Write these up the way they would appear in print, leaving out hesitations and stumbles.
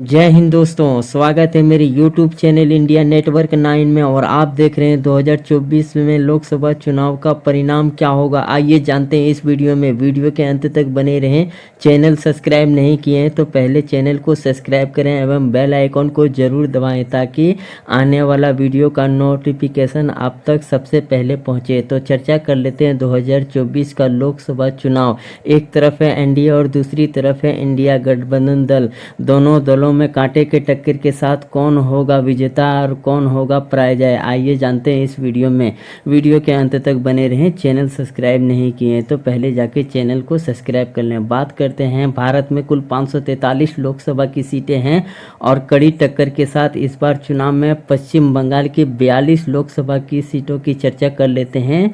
जय हिंद दोस्तों, स्वागत है मेरे YouTube चैनल इंडिया नेटवर्क 9 में। और आप देख रहे हैं 2024 में लोकसभा चुनाव का परिणाम क्या होगा। आइए जानते हैं इस वीडियो में। वीडियो के अंत तक बने रहें। चैनल सब्सक्राइब नहीं किए हैं तो पहले चैनल को सब्सक्राइब करें एवं बेल आइकॉन को ज़रूर दबाएं ताकि आने वाला वीडियो का नोटिफिकेशन आप तक सबसे पहले पहुँचे। तो चर्चा कर लेते हैं 2024 का लोकसभा चुनाव। एक तरफ है एनडीए और दूसरी तरफ है इंडिया गठबंधन दल। दोनों दलों में कांटे के टक्कर के साथ कौन होगा विजेता और कौन होगा पराजय, आइए जानते हैं इस वीडियो में। वीडियो के अंत तक बने रहें। चैनल सब्सक्राइब नहीं किए तो पहले जाके चैनल को सब्सक्राइब कर लें। बात करते हैं, भारत में कुल 543 लोकसभा की सीटें हैं और कड़ी टक्कर के साथ इस बार चुनाव में पश्चिम बंगाल की 42 लोकसभा की सीटों की चर्चा कर लेते हैं,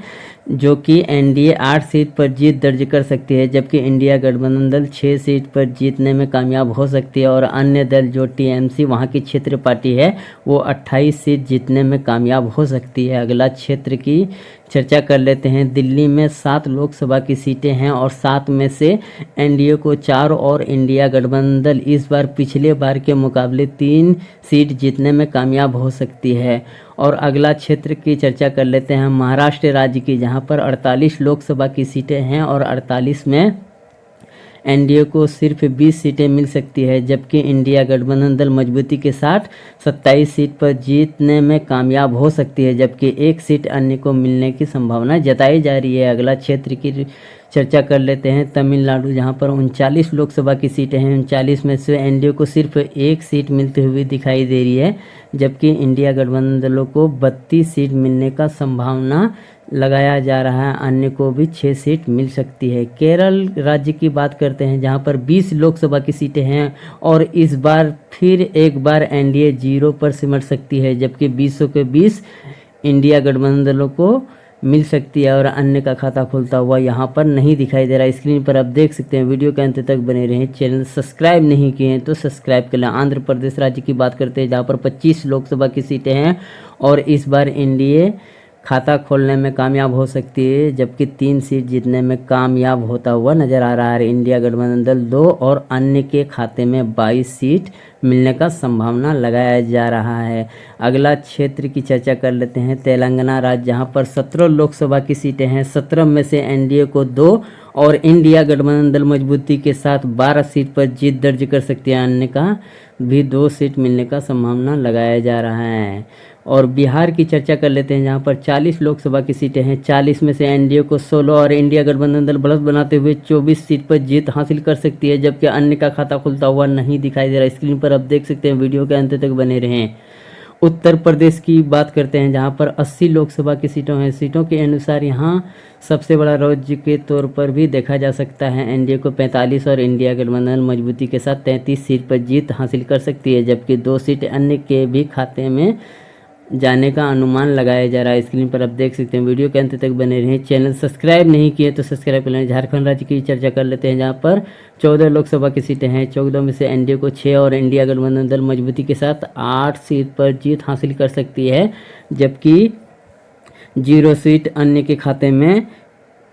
जो कि एनडीए 8 सीट पर जीत दर्ज कर सकती है, जबकि इंडिया गठबंधन दल 6 सीट पर जीतने में कामयाब हो सकती है और अन्य दल जो टीएमसी वहां की क्षेत्र पार्टी है वो 28 सीट जीतने में कामयाब हो सकती है। अगला क्षेत्र की चर्चा कर लेते हैं। दिल्ली में 7 लोकसभा की सीटें हैं और 7 में से एनडीए को 4 और इंडिया गठबंधन दल इस बार पिछले बार के मुकाबले 3 सीट जीतने में कामयाब हो सकती है। और अगला क्षेत्र की चर्चा कर लेते हैं महाराष्ट्र राज्य की, जहां पर 48 लोकसभा की सीटें हैं और 48 में एनडीए को सिर्फ 20 सीटें मिल सकती है, जबकि इंडिया गठबंधन दल मजबूती के साथ 27 सीट पर जीतने में कामयाब हो सकती है, जबकि 1 सीट अन्य को मिलने की संभावना जताई जा रही है। अगला क्षेत्र की चर्चा कर लेते हैं तमिलनाडु, जहां पर 39 लोकसभा की सीटें हैं। 39 में से एनडीए को सिर्फ 1 सीट मिलती हुई दिखाई दे रही है, जबकि इंडिया गठबंधन दलों को 32 सीट मिलने का संभावना लगाया जा रहा है। अन्य को भी 6 सीट मिल सकती है। केरल राज्य की बात करते हैं, जहां पर 20 लोकसभा की सीटें हैं और इस बार फिर एक बार एनडीए 0 पर सिमट सकती है, जबकि 20 के 20 इंडिया गठबंधन दलों को मिल सकती है और अन्य का खाता खुलता हुआ यहाँ पर नहीं दिखाई दे रहा। स्क्रीन पर आप देख सकते हैं। वीडियो के अंत तक बने रहें। चैनल सब्सक्राइब नहीं किए हैं तो सब्सक्राइब कर लें। आंध्र प्रदेश राज्य की बात करते हैं, जहाँ पर 25 लोकसभा की सीटें हैं और इस बार एनडीए खाता खोलने में कामयाब हो सकती है, जबकि 3 सीट जीतने में कामयाब होता हुआ नजर आ रहा है। इंडिया गठबंधन दल 2 और अन्य के खाते में 22 सीट मिलने का संभावना लगाया जा रहा है। अगला क्षेत्र की चर्चा कर लेते हैं तेलंगाना राज्य, जहां पर 17 लोकसभा की सीटें हैं। 17 में से एनडीए को 2 और इंडिया गठबंधन दल मजबूती के साथ 12 सीट पर जीत दर्ज कर सकती है। अन्य का भी 2 सीट मिलने का संभावना लगाया जा रहा है। और बिहार की चर्चा कर लेते हैं, जहां पर 40 लोकसभा की सीटें हैं। 40 में से एनडीए को 16 और इंडिया गठबंधन दल बढ़त बनाते हुए 24 सीट पर जीत हासिल कर सकती है, जबकि अन्य का खाता खुलता हुआ नहीं दिखाई दे रहा। स्क्रीन पर आप देख सकते हैं। वीडियो के अंत तक बने रहें। उत्तर प्रदेश की बात करते हैं, जहां पर 80 लोकसभा की सीटों हैं। सीटों के अनुसार यहां सबसे बड़ा राज्य के तौर पर भी देखा जा सकता है। एनडीए को 45 और इंडिया गठबंधन मजबूती के साथ 33 सीट पर जीत हासिल कर सकती है, जबकि 2 सीट अन्य के भी खाते में जाने का अनुमान लगाया जा रहा है। स्क्रीन पर आप देख सकते हैं। वीडियो के अंत तक बने रहें। चैनल सब्सक्राइब नहीं किए तो सब्सक्राइब कर लें। झारखंड राज्य की चर्चा कर लेते हैं, जहां पर 14 लोकसभा की सीटें हैं। 14 में से एनडीए को 6 और इंडिया गठबंधन दल मजबूती के साथ 8 सीट पर जीत हासिल कर सकती है, जबकि 0 सीट अन्य के खाते में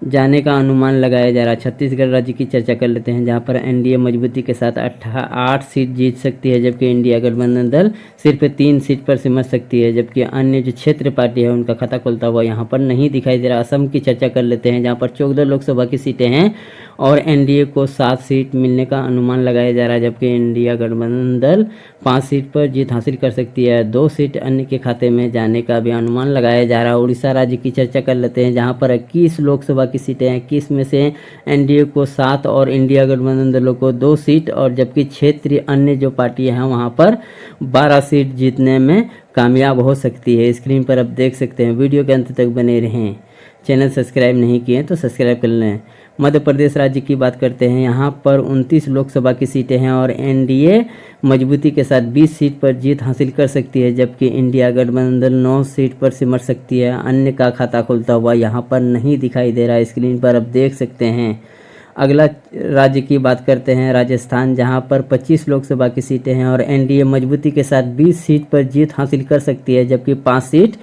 जाने का अनुमान लगाया जा रहा है। छत्तीसगढ़ राज्य की चर्चा कर लेते हैं, जहां पर एनडीए मजबूती के साथ 8 सीट जीत सकती है, जबकि इंडिया गठबंधन दल सिर्फ 3 सीट पर सिमट सकती है, जबकि अन्य जो क्षेत्र पार्टी है उनका खाता खुलता हुआ यहाँ पर नहीं दिखाई दे रहा। असम की चर्चा कर लेते हैं, जहाँ पर 14 लोकसभा की सीटें हैं और एनडीए को 7 सीट मिलने का अनुमान लगाया जा रहा है, जबकि इंडिया गठबंधन दल 5 सीट पर जीत हासिल कर सकती है। 2 सीट अन्य के खाते में जाने का भी अनुमान लगाया जा रहा है। उड़ीसा राज्य की चर्चा कर लेते हैं, जहाँ पर 21 लोकसभा की सीटें हैं। 21 में से एनडीए को 7 और इंडिया गठबंधन दलों को 2 सीट और जबकि क्षेत्रीय अन्य जो पार्टियां हैं वहां पर 12 सीट जीतने में कामयाब हो सकती है। स्क्रीन पर आप देख सकते हैं। वीडियो के अंत तक बने रहें। चैनल सब्सक्राइब नहीं किए तो सब्सक्राइब कर लें। मध्य प्रदेश राज्य की बात करते हैं, यहाँ पर 29 लोकसभा की सीटें हैं और एनडीए मजबूती के साथ 20 सीट पर जीत हासिल कर सकती है, जबकि इंडिया गठबंधन दल 9 सीट पर सिमट सकती है। अन्य का खाता खुलता हुआ यहाँ पर नहीं दिखाई दे रहा है। स्क्रीन पर आप देख सकते हैं। अगला राज्य की बात करते हैं राजस्थान, जहां पर 25 लोकसभा की सीटें हैं और एनडीए मजबूती के साथ 20 सीट पर जीत हासिल कर सकती है, जबकि 5 सीट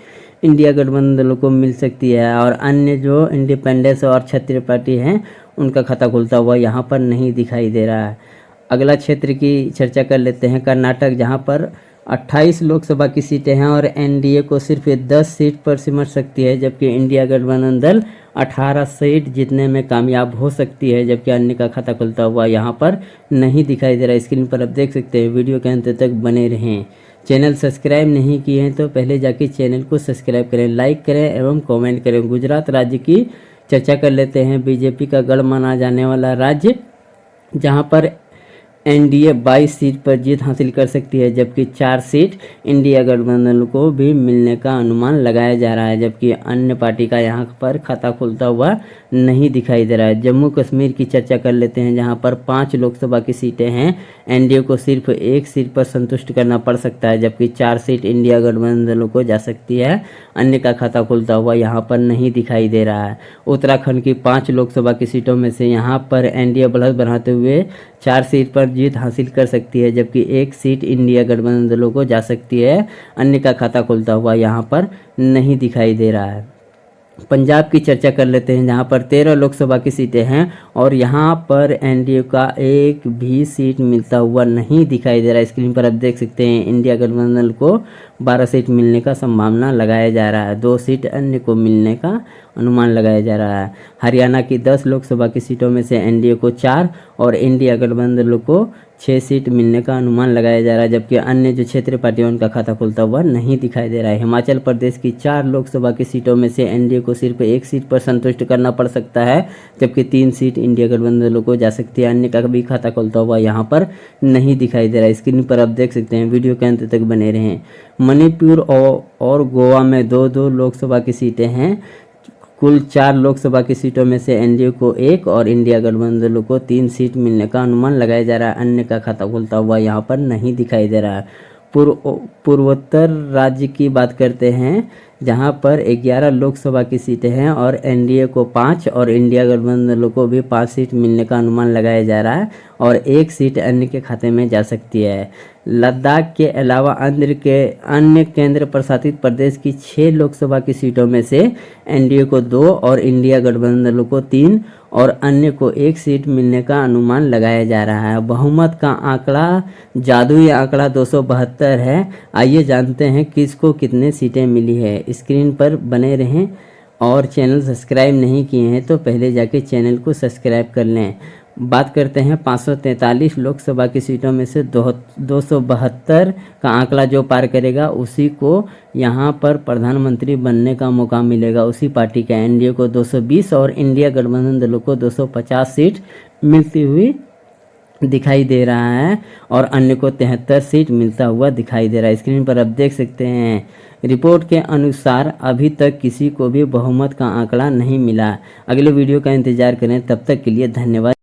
इंडिया गठबंधन दलों को मिल सकती है और अन्य जो इंडिपेंडेंस और क्षेत्रीय पार्टी हैं उनका खाता खुलता हुआ यहाँ पर नहीं दिखाई दे रहा है। अगला क्षेत्र की चर्चा कर लेते हैं कर्नाटक, जहां पर 28 लोकसभा की सीटें हैं और एनडीए को सिर्फ 10 सीट पर सिमट सकती है, जबकि इंडिया गठबंधन दल 18 सीट जीतने में कामयाब हो सकती है, जबकि अन्य का खाता खुलता हुआ यहाँ पर नहीं दिखाई दे रहा है। स्क्रीन पर आप देख सकते हैं, वीडियो के अंत तक बने रहें। चैनल सब्सक्राइब नहीं किए हैं तो पहले जाके चैनल को सब्सक्राइब करें, लाइक करें एवं कमेंट करें। गुजरात राज्य की चर्चा कर लेते हैं, बीजेपी का गढ़ माना जाने वाला राज्य, जहां पर एनडीए 22 सीट पर जीत हासिल कर सकती है, जबकि 4 सीट इंडिया गठबंधन को भी मिलने का अनुमान लगाया जा रहा है, जबकि अन्य पार्टी का यहाँ पर खाता खुलता हुआ नहीं दिखाई दे रहा है। जम्मू कश्मीर की चर्चा कर लेते हैं, जहाँ पर 5 लोकसभा की सीटें हैं। एनडीए को सिर्फ 1 सीट पर संतुष्ट करना पड़ सकता है, जबकि 4 सीट इंडिया गठबंधन को जा सकती है। अन्य का खाता खुलता हुआ यहाँ पर नहीं दिखाई दे रहा है। उत्तराखंड की 5 लोकसभा की सीटों में से यहाँ पर एनडीए बढ़त बढ़ाते हुए 4 सीट पर जीत हासिल कर सकती है, जबकि 1 सीट इंडिया गठबंधन दलों को जा सकती है। अन्य का खाता खुलता हुआ यहाँ पर नहीं दिखाई दे रहा है। पंजाब की चर्चा कर लेते हैं, जहां पर 13 लोकसभा की सीटें हैं और यहां पर एनडीए का एक भी सीट मिलता हुआ नहीं दिखाई दे रहा है। स्क्रीन पर आप देख सकते हैं, इंडिया गठबंधन को 12 सीट मिलने का संभावना लगाया जा रहा है, 2 सीट अन्य को मिलने का अनुमान लगाया जा रहा है। हरियाणा की 10 लोकसभा की सीटों में से एनडीए को 4 और इंडिया गठबंधन को 6 सीट मिलने का अनुमान लगाया जा रहा है, जबकि अन्य जो क्षेत्रीय पार्टियों उनका खाता खुलता हुआ नहीं दिखाई दे रहा है। हिमाचल प्रदेश की 4 लोकसभा की सीटों में से एनडीए को सिर्फ 1 सीट पर संतुष्ट करना पड़ सकता है, जबकि 3 सीट इंडिया गठबंधन को जा सकती है। अन्य का भी खाता खुलता हुआ यहाँ पर नहीं दिखाई दे रहा है। स्क्रीन पर आप देख सकते हैं, वीडियो के अंत तक बने रहें। मणिपुर और गोवा में 2-2 लोकसभा की सीटें हैं। कुल 4 लोकसभा की सीटों में से एनडीए को 1 और इंडिया गठबंधन को 3 सीट मिलने का अनुमान लगाया जा रहा है। अन्य का खाता खुलता हुआ यहाँ पर नहीं दिखाई दे रहा है। पूर्वोत्तर राज्य की बात करते हैं, जहां पर 11 लोकसभा की सीटें हैं और एनडीए को 5 और इंडिया गठबंधन को भी 5 सीट मिलने का अनुमान लगाया जा रहा है और 1 सीट अन्य के खाते में जा सकती है। लद्दाख के अलावा अन्य केंद्र प्रशासित प्रदेश की 6 लोकसभा की सीटों में से एनडीए को 2 और इंडिया गठबंधन को 3 और अन्य को 1 सीट मिलने का अनुमान लगाया जा रहा है। बहुमत का आंकड़ा, जादुई आंकड़ा 272 है। आइए जानते हैं किसको कितने सीटें मिली है। स्क्रीन पर बने रहें और चैनल सब्सक्राइब नहीं किए हैं तो पहले जाके चैनल को सब्सक्राइब कर लें। बात करते हैं 543 लोकसभा की सीटों में से 272 का आंकड़ा जो पार करेगा उसी को यहाँ पर प्रधानमंत्री बनने का मौका मिलेगा। उसी पार्टी का एनडीए को 220 और इंडिया गठबंधन दलों को 250 सीट मिलती हुई दिखाई दे रहा है और अन्य को 73 सीट मिलता हुआ दिखाई दे रहा है। स्क्रीन पर आप देख सकते हैं, रिपोर्ट के अनुसार अभी तक किसी को भी बहुमत का आंकड़ा नहीं मिला। अगले वीडियो का इंतजार करें, तब तक के लिए धन्यवाद।